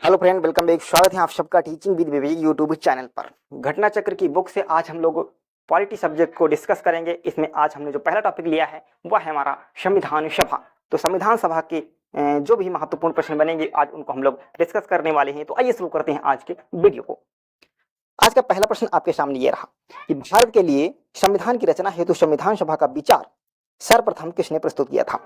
Hello friend, welcome back. स्वागत है आप सबका teaching with Vivek YouTube channel पर। घटना चक्र की बुक से आज हम लोग पॉलिटी सब्जेक्ट को डिस्कस करेंगे। इसमें आज हमने जो पहला टॉपिक लिया है वह है हमारा संविधान सभा। तो संविधान सभा के जो भी महत्वपूर्ण प्रश्न बनेंगे आज उनको हम लोग डिस्कस करने वाले हैं। तो आइए शुरू करते हैं आज के वीडियो को। आज का पहला प्रश्न आपके सामने ये रहा कि भारत के लिए संविधान की रचना हेतु संविधान सभा का विचार सर्वप्रथम किसने प्रस्तुत किया था?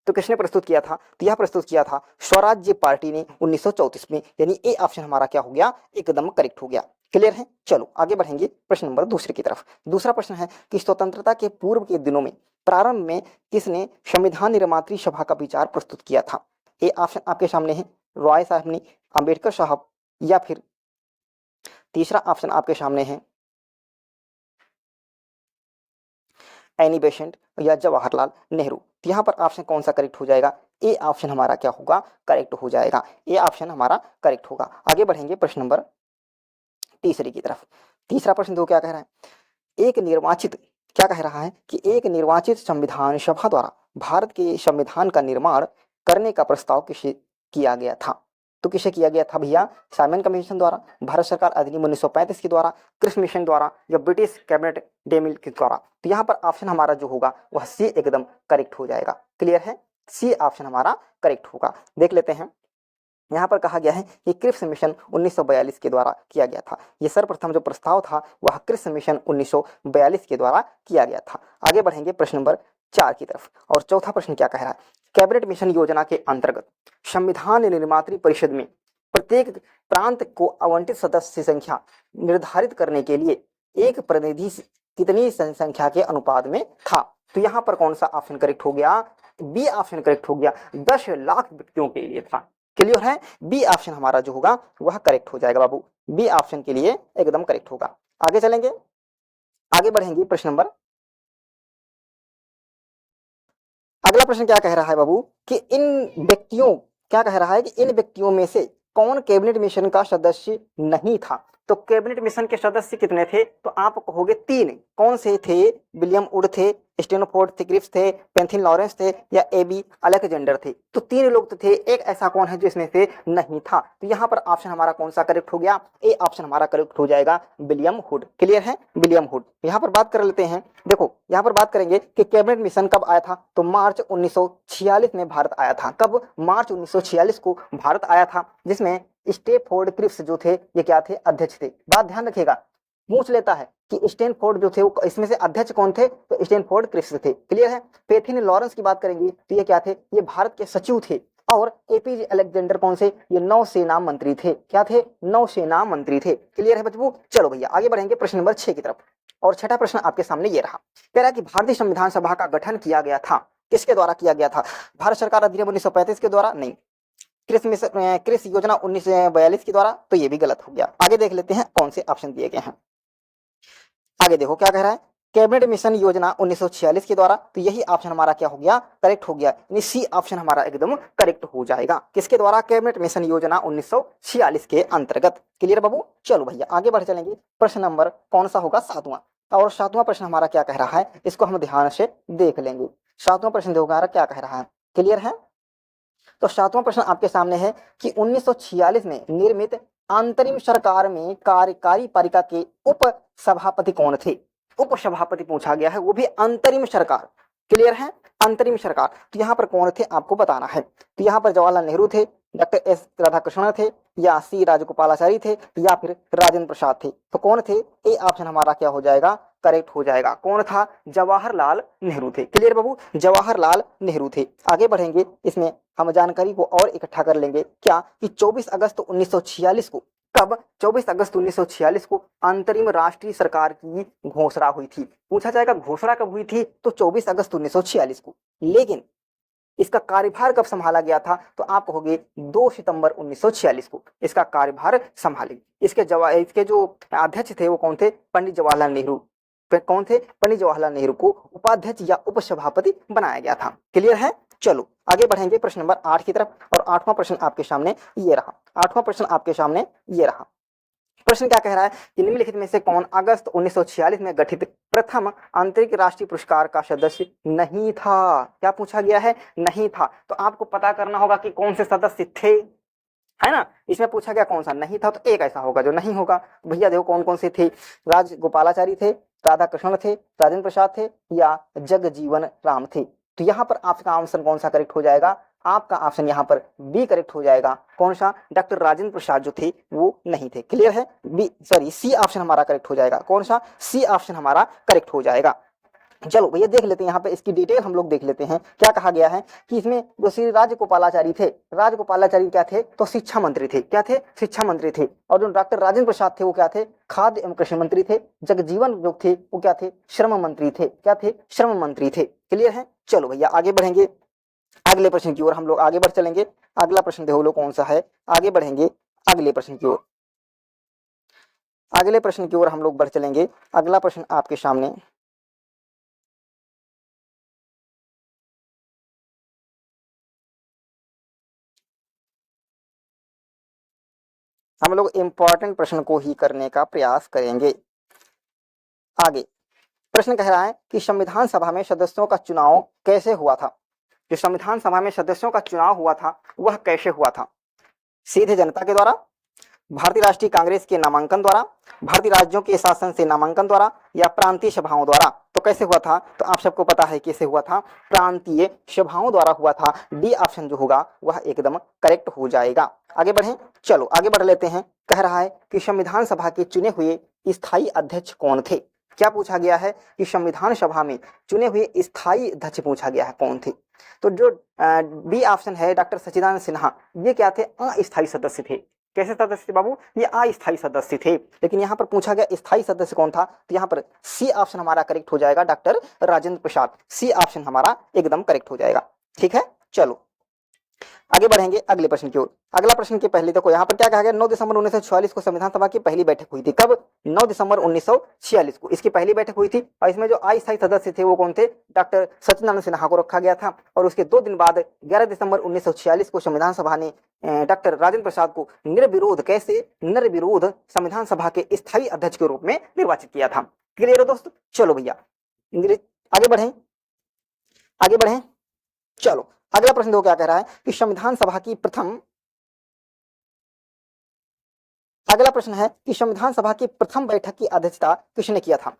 तो किसने प्रस्तुत किया था? तो यह प्रस्तुत किया था स्वराज्य पार्टी ने 1934 में। यानी ए ऑप्शन हमारा क्या हो गया? एकदम करेक्ट हो गया। क्लियर है? चलो आगे बढ़ेंगे प्रश्न नंबर दूसरे की तरफ। दूसरा प्रश्न है कि स्वतंत्रता के पूर्व के दिनों में प्रारंभ में किसने संविधान निर्मात्री सभा का विचार प्रस्तुत किया था? ए ऑप्शन आपके सामने है रॉय साहब ने, अंबेडकर साहब, या फिर तीसरा ऑप्शन आपके सामने है एनी बेसेंट या जवाहरलाल नेहरू। तो यहाँ पर ऑप्शन कौन सा करेक्ट हो जाएगा? ए ऑप्शन हमारा क्या होगा? करेक्ट हो जाएगा। ए ऑप्शन हमारा करेक्ट होगा। आगे बढ़ेंगे प्रश्न नंबर तीसरे की तरफ। तीसरा प्रश्न दो क्या कह रहा है? एक निर्वाचित क्या कह रहा है कि एक निर्वाचित संविधान सभा द्वारा भारत के संविधान का निर्माण करने का प्रस्ताव किसे किया गया था? तो किसे किया गया था भैया? साइमन कमीशन द्वारा, भारत सरकार अधिनियम 1935 के द्वारा, क्रिस मिशन द्वारा, या ब्रिटिश कैबिनेट डेमिल के द्वारा। तो यहाँ पर ऑप्शन हमारा जो होगा वह सी एकदम करेक्ट हो जाएगा। क्लियर है? सी ऑप्शन हमारा करेक्ट होगा। देख लेते हैं। यहाँ पर कहा गया है कि क्रिप्स मिशन 1942 के द्वारा किया गया था। यह सर्वप्रथम जो प्रस्ताव था वह क्रिप्स मिशन 1942 के द्वारा किया गया था। आगे बढ़ेंगे प्रश्न नंबर 4 की तरफ। और चौथा प्रश्न क्या कह रहा है? कैबिनेट मिशन योजना के अंतर्गत संविधान निर्मात्री परिषद में प्रत्येक प्रांत को आवंटित सदस्य संख्या निर्धारित करने के लिए एक प्रतिनिधि कितनी संख्या के अनुपात में था? तो यहाँ पर कौन सा ऑप्शन करेक्ट हो गया? बी ऑप्शन करेक्ट हो गया। 10 लाख व्यक्तियों के लिए था। क्लियर है? बी ऑप्शन हमारा जो होगा वह करेक्ट हो जाएगा बाबू। बी ऑप्शन के लिए एकदम करेक्ट होगा। आगे चलेंगे, आगे बढ़ेंगे प्रश्न नंबर। अगला प्रश्न क्या कह रहा है बाबू कि इन व्यक्तियों क्या कह रहा है कि इन व्यक्तियों में से कौन कैबिनेट मिशन का सदस्य नहीं था? तो कैबिनेट मिशन के सदस्य कितने थे? तो आप कहोगे 3। कौन से थे? विलियम वुड थे, स्टेनफोर्ड थे, क्रिप्स थे, पेंथिन लॉरेंस थे, या एबी अलेक्जेंडर थे। तो 3 लोग तो थे, एक ऐसा कौन है जो इसमें से नहीं था? तो यहाँ पर ऑप्शन हमारा कौन सा करेक्ट हो गया? ए ऑप्शन हमारा करेक्ट हो जाएगा, विलियम हुड। क्लियर है? William hood. यहाँ पर बात कर लेते हैं। देखो यहाँ पर बात करेंगे कि कैबिनेट मिशन कब आया था? तो मार्च 1946 में भारत आया था। कब? मार्च 1946 को भारत आया था, जिसमें स्टेनफोर्ड क्रिप्स जो थे ये क्या थे? अध्यक्ष थे। बात ध्यान रखिएगा, पूछ लेता है कि स्टेनफोर्ड जो थे वो इसमें से अध्यक्ष कौन थे? तो स्टेनफोर्ड क्रिप्स थे। क्लियर है? पेथिन लॉरेंस की बात करेंगे तो ये क्या थे? ये भारत के सचिव थे। और एपीजे अलेक्जेंडर कौन से? ये नौसेना मंत्री थे। क्या थे? नौसेना मंत्री थे। क्लियर है बच्चों? चलो भैया आगे बढ़ेंगे प्रश्न नंबर 6 की तरफ। और छठा प्रश्न आपके सामने ये रहा, कह रहा है कि भारतीय संविधान सभा का गठन किया गया था, किसके द्वारा किया गया था? भारत सरकार अधिनियम 1935 के द्वारा? नहीं। कृषि योजना 1942 के द्वारा? तो ये भी गलत हो गया। आगे देख लेते हैं कौन से ऑप्शन दिए गए हैं। आगे देखो क्या कह रहा है, कैबिनेट मिशन योजना 1946 के द्वारा। तो यही ऑप्शन हमारा क्या हो गया? करेक्ट हो गया। यानी सी ऑप्शन हमारा एकदम करेक्ट हो जाएगा। किसके द्वारा? कैबिनेट मिशन योजना 1946 के अंतर्गत। क्लियर बाबू? चलो भैया आगे बढ़ चलेंगे। प्रश्न नंबर कौन सा होगा? 7वां। और 7वां प्रश्न हमारा क्या कह रहा है इसको हम ध्यान से देख लेंगे। 7वां प्रश्न जो हमारा क्या कह रहा है? क्लियर है? तो 7वां प्रश्न आपके सामने है कि 1946 में निर्मित अंतरिम सरकार में कार्यकारी पालिका के उप सभापति कौन थे? उप सभापति पूछा गया है, वो भी अंतरिम सरकार। क्लियर है? अंतरिम सरकार। तो यहाँ पर कौन थे आपको बताना है। तो यहाँ पर जवाहरलाल नेहरू थे, डॉक्टर एस राधाकृष्णन थे, या सी राजगोपालाचारी थे, या फिर राजेंद्र प्रसाद थे। तो कौन थे? ए ऑप्शन हमारा क्या हो जाएगा? करेक्ट हो जाएगा। कौन था? जवाहरलाल नेहरू थे। क्लियर बाबू? जवाहरलाल नेहरू थे। आगे बढ़ेंगे, इसमें हम जानकारी को और इकट्ठा कर लेंगे। क्या कि 24 अगस्त 1946 को, कब? 24 अगस्त 1946 को अंतरिम राष्ट्रीय सरकार की घोषणा हुई थी। पूछा जाएगा घोषणा कब हुई थी? तो 24 अगस्त 1946 को। लेकिन इसका कार्यभार कब संभाला गया था? तो आप कहोगे 2 सितंबर 1946 को इसका कार्यभार संभाले। इसके जो अध्यक्ष थे वो कौन थे? पंडित जवाहरलाल नेहरू। कौन थे? पंडित जवाहरलाल नेहरू को उपाध्यक्ष या उपसभापति बनाया गया था। क्लियर है? चलो आगे बढ़ेंगे प्रश्न नंबर 8 की तरफ। और 8वां प्रश्न आपके सामने ये रहा। 8वां प्रश्न आपके सामने ये रहा। प्रश्न क्या कह रहा है कि निम्नलिखित में से कौन अगस्त 1946 में गठित प्रथम आंतरिक राष्ट्रीय पुरस्कार का सदस्य नहीं था? क्या पूछा गया है? नहीं था। तो आपको पता करना होगा कि कौन से सदस्य थे। है ना। इसमें पूछा गया कौन सा नहीं था, तो एक ऐसा होगा जो नहीं होगा। तो भैया देखो कौन कौन से थे, राजगोपालाचारी थे, राधा कृष्ण थे, राजेंद्र प्रसाद थे, या जगजीवन राम थे। तो यहाँ पर आपका ऑप्शन कौन सा करेक्ट हो जाएगा, आपका ऑप्शन यहाँ पर बी करेक्ट हो जाएगा। कौन सा, डॉक्टर राजेंद्र प्रसाद जो थे वो नहीं थे। क्लियर है, बी सॉरी सी ऑप्शन हमारा करेक्ट हो जाएगा। कौन सा, सी ऑप्शन हमारा करेक्ट हो जाएगा। चलो भैया देख लेते हैं यहाँ पे इसकी डिटेल हम लोग देख लेते हैं। क्या कहा गया है कि इसमें जो श्री राजगोपालाचारी थे, राजगोपालाचारी क्या थे, तो शिक्षा मंत्री थे। क्या थे, शिक्षा मंत्री थे। और जो डॉक्टर राजेंद्र प्रसाद थे वो क्या थे, खाद्य एवं कृषि मंत्री थे। जगजीवन जो थे वो क्या थे, श्रम मंत्री थे। क्या थे, श्रम मंत्री थे। क्लियर है। चलो भैया आगे बढ़ेंगे, अगले प्रश्न की ओर हम लोग आगे बढ़ चलेंगे। अगला प्रश्न देखो लोग कौन सा है, आगे बढ़ेंगे अगले प्रश्न की ओर। अगले प्रश्न की ओर हम लोग बढ़ चलेंगे। अगला प्रश्न आपके सामने, हम लोग इंपॉर्टेंट प्रश्न को ही करने का प्रयास करेंगे। आगे प्रश्न कह रहा है कि संविधान सभा में सदस्यों का चुनाव कैसे हुआ था। जो संविधान सभा में सदस्यों का चुनाव हुआ था वह कैसे हुआ था, सीधे जनता के द्वारा, भारतीय राष्ट्रीय कांग्रेस के नामांकन द्वारा, भारतीय राज्यों के शासन से नामांकन द्वारा, या प्रांतीय सभाओं द्वारा। तो कैसे हुआ था, तो आप सबको पता है कैसे हुआ था, प्रांतीय सभाओं द्वारा हुआ था। डी ऑप्शन जो होगा वह एकदम करेक्ट हो जाएगा। आगे बढ़ें, चलो आगे बढ़ लेते हैं। कह रहा है कि संविधान सभा के चुने हुए स्थायी अध्यक्ष कौन थे। क्या पूछा गया है कि संविधान सभा में चुने हुए स्थायी अध्यक्ष पूछा गया है कौन थे। तो जो बी ऑप्शन है डॉक्टर सच्चिदानंद सिन्हा, ये क्या थे, अस्थायी सदस्य थे। कैसे सदस्य थे बाबू, ये अस्थायी सदस्य थे। लेकिन यहाँ पर पूछा गया स्थायी सदस्य कौन था, तो यहाँ पर सी ऑप्शन हमारा करेक्ट हो जाएगा, डॉक्टर राजेंद्र प्रसाद। सी ऑप्शन हमारा एकदम करेक्ट हो जाएगा। ठीक है, चलो आगे बढ़ेंगे अगले प्रश्न की ओर। अगला प्रश्न के पहले देखो यहाँ पर क्या कहा गया, 9 दिसंबर 1946 को संविधान सभा की पहली बैठक हुई थी। कब, 9 दिसंबर 1946 को इसकी पहली बैठक हुई थी। और इसमें जो अस्थायी सदस्य थे वो कौन थे, डॉक्टर सच्चिदानंद सिन्हा को रखा गया था। और उसके 2 दिन बाद 11 दिसंबर 1946 को संविधान सभा ने डॉक्टर राजेंद्र प्रसाद को निर्विरोध, कैसे निर्विरोध, संविधान सभा के स्थायी अध्यक्ष के रूप में निर्वाचित किया था। क्लियर है दोस्तों। चलो भैया आगे बढ़े, आगे बढ़े। चलो अगला प्रश्न देखो क्या कह रहा है कि संविधान सभा की प्रथम, अगला प्रश्न है कि संविधान सभा की प्रथम बैठक की अध्यक्षता किसने किया था।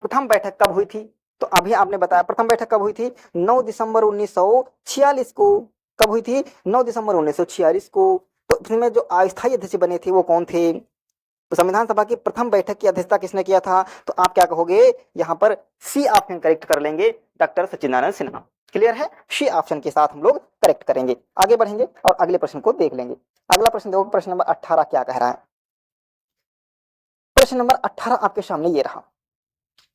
प्रथम बैठक कब हुई थी, तो अभी आपने बताया प्रथम बैठक कब हुई थी, 9 दिसंबर 1946 को। कब हुई थी, 9 दिसंबर 1946 को। तो इसमें जो अस्थायी अध्यक्ष बने थे वो कौन थे, तो संविधान सभा की प्रथम बैठक की अध्यक्षता किसने किया था, तो आप क्या कहोगे, यहाँ पर सी ऑप्शन करेक्ट कर लेंगे, डॉक्टर सच्चिदानंद सिन्हा। क्लियर है, सी ऑप्शन के साथ हम लोग करेक्ट करेंगे। आगे बढ़ेंगे और अगले प्रश्न को देख लेंगे। अगला प्रश्न देखो, प्रश्न नंबर 18 क्या कह रहा है। प्रश्न नंबर 18 आपके सामने ये रहा।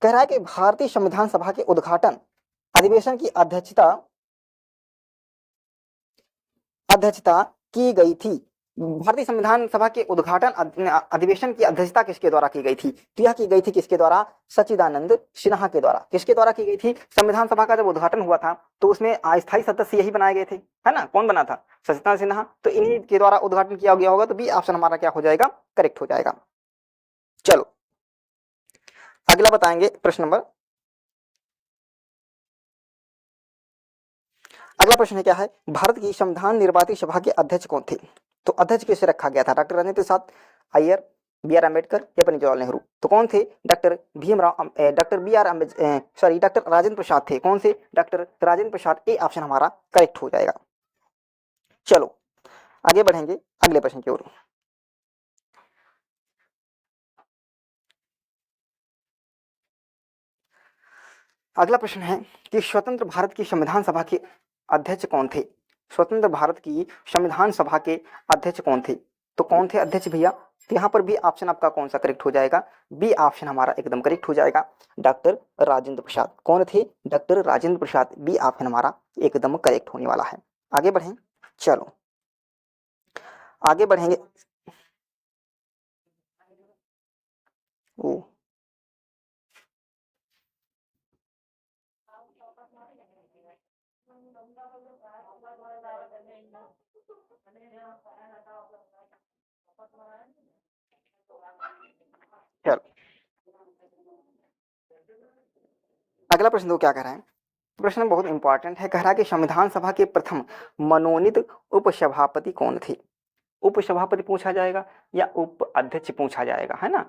कह रहा है कि भारतीय संविधान सभा के उद्घाटन अधिवेशन की अध्यक्षता अध्यक्षता की गई थी। भारतीय संविधान सभा के उद्घाटन अधिवेशन की अध्यक्षता किसके द्वारा की गई थी, तो यह की गई थी किसके द्वारा, सच्चिदानंद सिन्हा के द्वारा। किसके द्वारा की गई थी, संविधान सभा का जब उद्घाटन हुआ था तो उसमें अस्थायी सदस्य यही बनाए गए थे, है ना। कौन बना था, सच्चिदानंद सिन्हा। तो इन्हीं के द्वारा उद्घाटन किया गया होगा, तो बी ऑप्शन हमारा क्या हो जाएगा, करेक्ट हो जाएगा। चलो अगला बताएंगे प्रश्न नंबर, अगला प्रश्न क्या है, भारत की संविधान निर्वाचित सभा के अध्यक्ष कौन थे। तो अध्यक्ष किसे रखा गया था, doctor Rajendra Prasad, Iyer, B R Ambedkar या पंडित जवाहरलाल नेहरू। तो कौन थे, doctor Bhimrao, doctor B R sorry doctor Rajendra Prasad थे। कौन से, doctor Rajendra Prasad. A option हमारा करेक्ट हो जाएगा। चलो आगे बढ़ेंगे अगले प्रश्न की ओर। अगला प्रश्न है कि स्वतंत्र भारत की संविधान सभा के अध्यक्ष कौन थे। स्वतंत्र भारत की संविधान सभा के अध्यक्ष कौन थे, तो कौन थे अध्यक्ष भैया, तो यहाँ पर भी ऑप्शन आपका कौन सा करेक्ट हो जाएगा, बी ऑप्शन हमारा एकदम करेक्ट हो जाएगा, डॉक्टर राजेंद्र प्रसाद। कौन थे, डॉक्टर राजेंद्र प्रसाद। बी ऑप्शन हमारा एकदम करेक्ट होने वाला है। आगे बढ़ें, चलो आगे बढ़ेंगे। ओ चलो अगला प्रश्न तो क्या कह रहा है, प्रश्न बहुत इंपॉर्टेंट है। कह रहा है कि संविधान सभा के प्रथम मनोनीत उपसभापति कौन थे। उपसभापति पूछा जाएगा या उप अध्यक्ष पूछा जाएगा, है ना।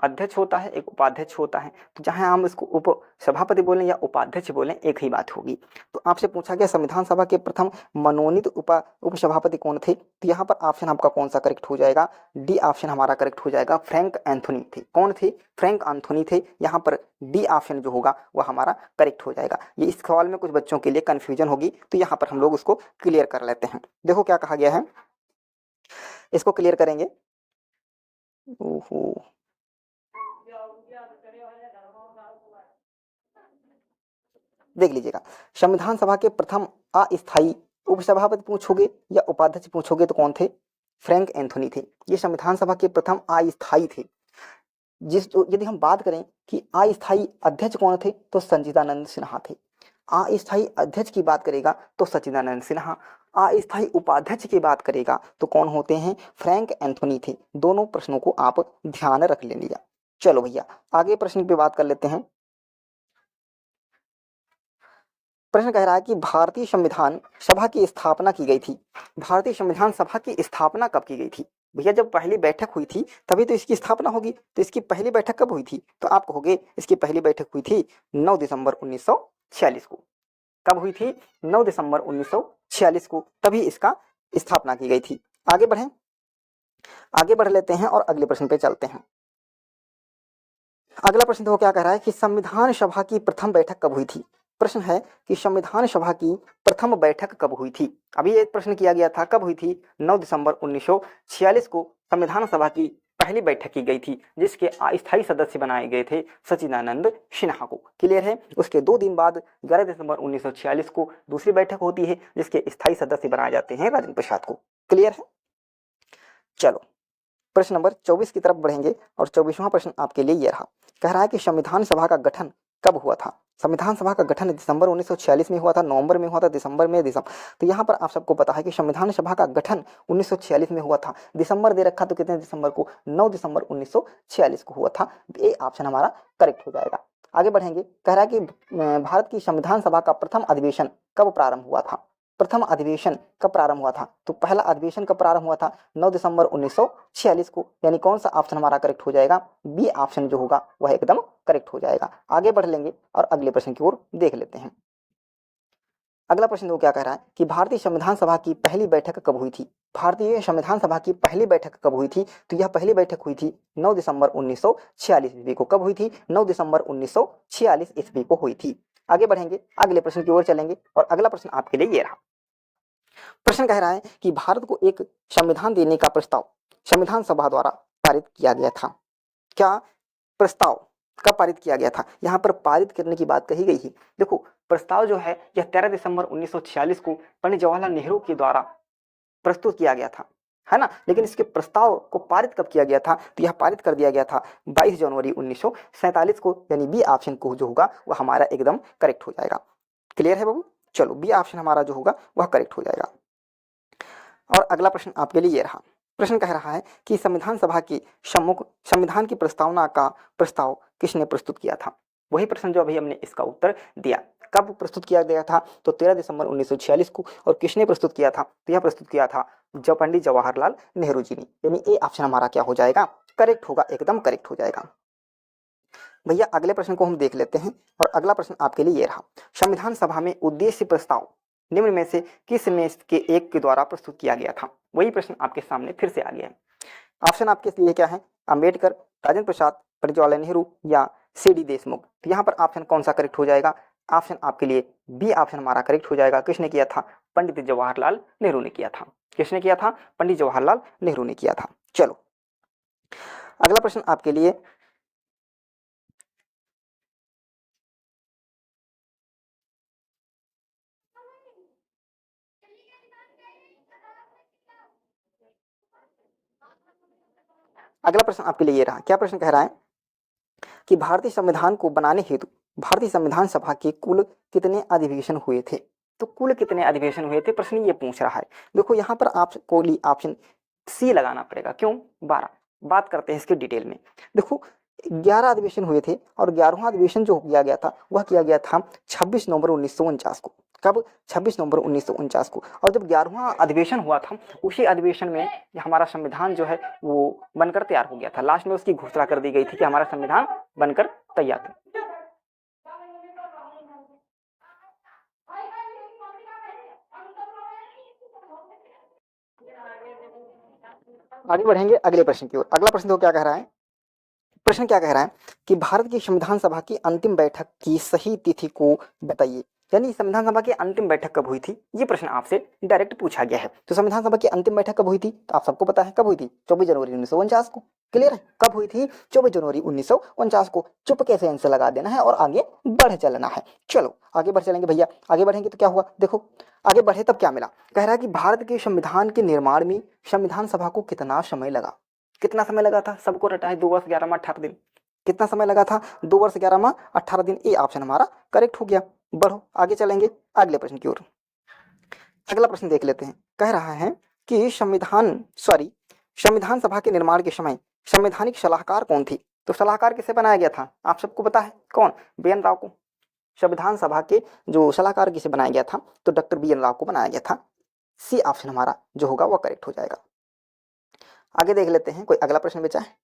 अध्यक्ष होता है, एक उपाध्यक्ष होता है, तो चाहे हम इसको उप सभापति बोलें या उपाध्यक्ष बोलें एक ही बात होगी। तो आपसे पूछा गया संविधान सभा के प्रथम मनोनीत उप सभापति कौन थे, तो यहाँ पर ऑप्शन आपका कौन सा करेक्ट हो जाएगा, डी ऑप्शन हमारा करेक्ट हो जाएगा, फ्रैंक एंथोनी थे। कौन थे, फ्रैंक एंथोनी थे। यहाँ पर डी ऑप्शन जो होगा वह हमारा करेक्ट हो जाएगा। ये इस सवाल में कुछ बच्चों के लिए कन्फ्यूजन होगी, तो यहाँ पर हम लोग उसको क्लियर कर लेते हैं। देखो क्या कहा गया है, इसको क्लियर करेंगे। ओहो, देख लीजिएगा, संविधान सभा के प्रथम अस्थायी उपसभापति पूछोगे या उपाध्यक्ष पूछोगे तो कौन थे, फ्रैंक एंथोनी थे। ये संविधान सभा के प्रथम अस्थायी थे। यदि हम बात करें कि अस्थायी अध्यक्ष कौन थे, तो संचिदानंद सिन्हा थे। अस्थायी अध्यक्ष की बात करेगा तो सच्चिदानंद सिन्हा, अस्थायी उपाध्यक्ष की बात करेगा तो कौन होते हैं, फ्रैंक एंथोनी थे। दोनों प्रश्नों को आप ध्यान रख लीजिए। चलो भैया आगे प्रश्न पे बात कर लेते हैं। प्रश्न कह रहा है कि भारतीय संविधान सभा की स्थापना की गई थी। भारतीय संविधान सभा की स्थापना कब की गई थी, भैया जब पहली बैठक हुई थी तभी तो इसकी स्थापना होगी। तो इसकी पहली बैठक कब हुई थी, तो आप कहोगे इसकी पहली बैठक हुई थी 9 दिसंबर 1946 को। कब हुई थी, 9 दिसंबर 1946 को, तभी इसका स्थापना की गई थी। आगे बढ़ें, आगे बढ़ लेते हैं और अगले प्रश्न पे चलते हैं। अगला प्रश्न तो क्या कह रहा है कि संविधान सभा की प्रथम बैठक कब हुई थी। प्रश्न है कि संविधान सभा की प्रथम बैठक कब हुई थी। अभी एक प्रश्न किया गया था, कब हुई थी, 9 दिसंबर 1946 को संविधान सभा की पहली बैठक की गई थी, जिसके अस्थायी सदस्य बनाए गए थे सच्चिदानंद सिन्हा को। क्लियर है। उसके 2 दिन बाद 11 दिसंबर 1946 को दूसरी बैठक होती है, जिसके स्थायी सदस्य बनाए जाते हैं राजेंद्र प्रसाद को। क्लियर है। चलो प्रश्न नंबर 24 की तरफ बढ़ेंगे और 24वां प्रश्न आपके लिए यह रहा। कह रहा है कि संविधान सभा का गठन कब हुआ था। संविधान सभा का गठन दिसंबर 1946 में हुआ था, नवंबर में हुआ था, दिसंबर में, तो यहाँ पर आप सबको पता है कि संविधान सभा का गठन 1946 में हुआ था। दिसंबर दे रखा तो कितने दिसंबर को, 9 दिसंबर 1946 को हुआ था। ये ऑप्शन हमारा करेक्ट हो जाएगा। आगे बढ़ेंगे, कह रहा है कि भारत की संविधान सभा का प्रथम अधिवेशन कब प्रारंभ हुआ था। प्रथम अधिवेशन कब प्रारंभ हुआ था, तो पहला अधिवेशन कब प्रारंभ हुआ था, 9 दिसंबर 1946 को। यानी कौन सा ऑप्शन हमारा करेक्ट हो जाएगा, बी ऑप्शन जो होगा वह एकदम करेक्ट हो जाएगा। आगे बढ़ लेंगे और अगले प्रश्न की ओर देख लेते हैं। अगला प्रश्न वो क्या कह रहा है कि भारतीय संविधान सभा की पहली बैठक कब हुई थी। भारतीय संविधान सभा की पहली बैठक कब हुई थी, तो यह पहली बैठक हुई थी 9 दिसंबर 1946 ईस्वी को। कब हुई थी, 9 दिसंबर 1946 ईस्वी को हुई थी। आगे बढ़ेंगे, अगले प्रश्न की ओर चलेंगे और अगला प्रश्न आपके लिए ये रहा। प्रश्न कह रहा है कि भारत को एक संविधान देने का प्रस्ताव संविधान सभा द्वारा पारित किया गया था। क्या प्रस्ताव कब पारित किया गया था, यहाँ पर पारित करने की बात कही गई है। देखो प्रस्ताव जो है यह 13 दिसंबर 1946 को पंडित जवाहरलाल नेहरू के द्वारा प्रस्तुत किया गया था, है ना। लेकिन इसके प्रस्ताव को पारित कब किया गया था, तो यह पारित कर दिया गया था 22 जनवरी 1947 को। यानी बी ऑप्शन को जो होगा वह हमारा एकदम करेक्ट हो जाएगा। क्लियर है बाबू। चलो बी ऑप्शन हमारा जो होगा वह करेक्ट हो जाएगा। और अगला प्रश्न आपके लिए ये रहा। प्रश्न कह रहा है कि संविधान सभा की सम्मुख संविधान की प्रस्तावना का प्रस्ताव किसने प्रस्तुत किया था। वही प्रश्न जो अभी हमने इसका उत्तर दिया। कब प्रस्तुत किया गया था, तो 13 दिसंबर 1946 को। और किसने प्रस्तुत किया था, तो यह प्रस्तुत किया था जो पंडित जवाहरलाल नेहरू जी ने। यानी ए ऑप्शन हमारा क्या हो जाएगा, करेक्ट होगा, एकदम करेक्ट हो जाएगा। भैया अगले प्रश्न को हम देख लेते हैं और अगला प्रश्न आपके लिए ये रहा। संविधान सभा में उद्देश्य प्रस्ताव निम्न में से किस में के एक के द्वारा प्रस्तुत किया गया था। वही प्रश्न आपके सामने फिर से आ गया है। ऑप्शन आपके लिए क्या है, अंबेडकर, राजेंद्र प्रसाद, पंडित जवाहरलाल नेहरू या सी.डी. देशमुख। तो यहाँ पर ऑप्शन कौन सा करेक्ट हो जाएगा, ऑप्शन आपके लिए बी ऑप्शन हमारा करेक्ट हो जाएगा। किसने किया था, पंडित जवाहरलाल नेहरू ने किया था। किसने किया था, पंडित जवाहरलाल नेहरू ने किया था। चलो अगला प्रश्न आपके लिए अगला प्रश्न आपके लिए ये रहा। क्या प्रश्न कह रहा है कि भारतीय संविधान को बनाने हेतु भारतीय संविधान सभा के कुल कितने अधिवेशन हुए थे। तो कुल कितने अधिवेशन हुए थे, प्रश्न ये पूछ रहा है। देखो यहाँ पर आपको ऑप्शन सी लगाना पड़ेगा। क्यों, 12। बात करते हैं इसके डिटेल में। देखो 11 अधिवेशन हुए थे और 11वां अधिवेशन जो किया गया था वह किया गया था 26 नवंबर 1949 को। कब? 26 नवंबर 1949 को। और जब 11वां अधिवेशन हुआ था, उसी अधिवेशन में हमारा संविधान जो है वो बनकर तैयार हो गया था। लास्ट में उसकी घोषणा कर दी गई थी कि हमारा संविधान बनकर तैयार है। आगे बढ़ेंगे अगले प्रश्न की ओर। अगला प्रश्न तो क्या कह रहा है? प्रश्न क्या कह रहा है कि भारत की संविधान सभा की अंतिम बैठक की सही तिथि को बताइए। यानी संविधान सभा की अंतिम बैठक कब हुई थी, ये प्रश्न आपसे डायरेक्ट पूछा गया है। तो संविधान सभा की अंतिम बैठक कब हुई थी? तो आप सबको पता है कब हुई थी, 24 जनवरी 1949 को। क्लियर है? कब हुई थी? 24 जनवरी 1949 को। चुप कैसे आंसर लगा देना है और आगे बढ़ चलना है। चलो आगे बढ़ चलेंगे भैया। आगे बढ़ेंगे तो क्या हुआ, देखो आगे बढ़े तब क्या मिला। कह रहा है कि भारत के संविधान के निर्माण में संविधान सभा को कितना समय लगा। कितना समय लगा था? सबको रटा है, 2 वर्ष 11 माह 18 दिन। कितना समय लगा था? 2 वर्ष 11 माह 18 दिन। ए ऑप्शन हमारा करेक्ट हो गया। बढ़ो आगे चलेंगे अगले प्रश्न की ओर। अगला प्रश्न देख लेते हैं। कह रहा है कि संविधान सभा के निर्माण के समय संवैधानिक सलाहकार कौन थी? तो सलाहकार किसे बनाया गया था? आप सबको पता है कौन? बी.एन. राव को। संविधान सभा के जो सलाहकार किसे बनाया गया था? तो डॉक्टर बी.एन. राव को बनाया गया था। सी ऑप्शन हमारा जो होगा वह करेक्ट हो जाएगा। आगे देख लेते हैं, कोई अगला प्रश्न बचा है?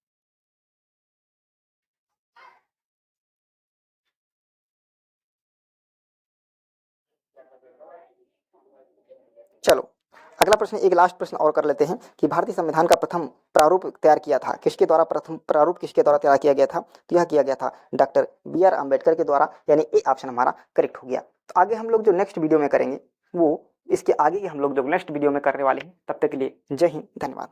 चलो अगला प्रश्न, एक लास्ट प्रश्न और कर लेते हैं कि भारतीय संविधान का प्रथम प्रारूप तैयार किया था किसके द्वारा? प्रथम प्रारूप किसके द्वारा तैयार किया गया था? तो यह किया गया था डॉक्टर बी.आर. अम्बेडकर के द्वारा। यानी ए ऑप्शन हमारा करेक्ट हो गया। तो आगे हम लोग जो नेक्स्ट वीडियो में करेंगे वो इसके आगे की हम लोग जो नेक्स्ट वीडियो में करने वाले हैं। तब तक के लिए जय हिंद, धन्यवाद।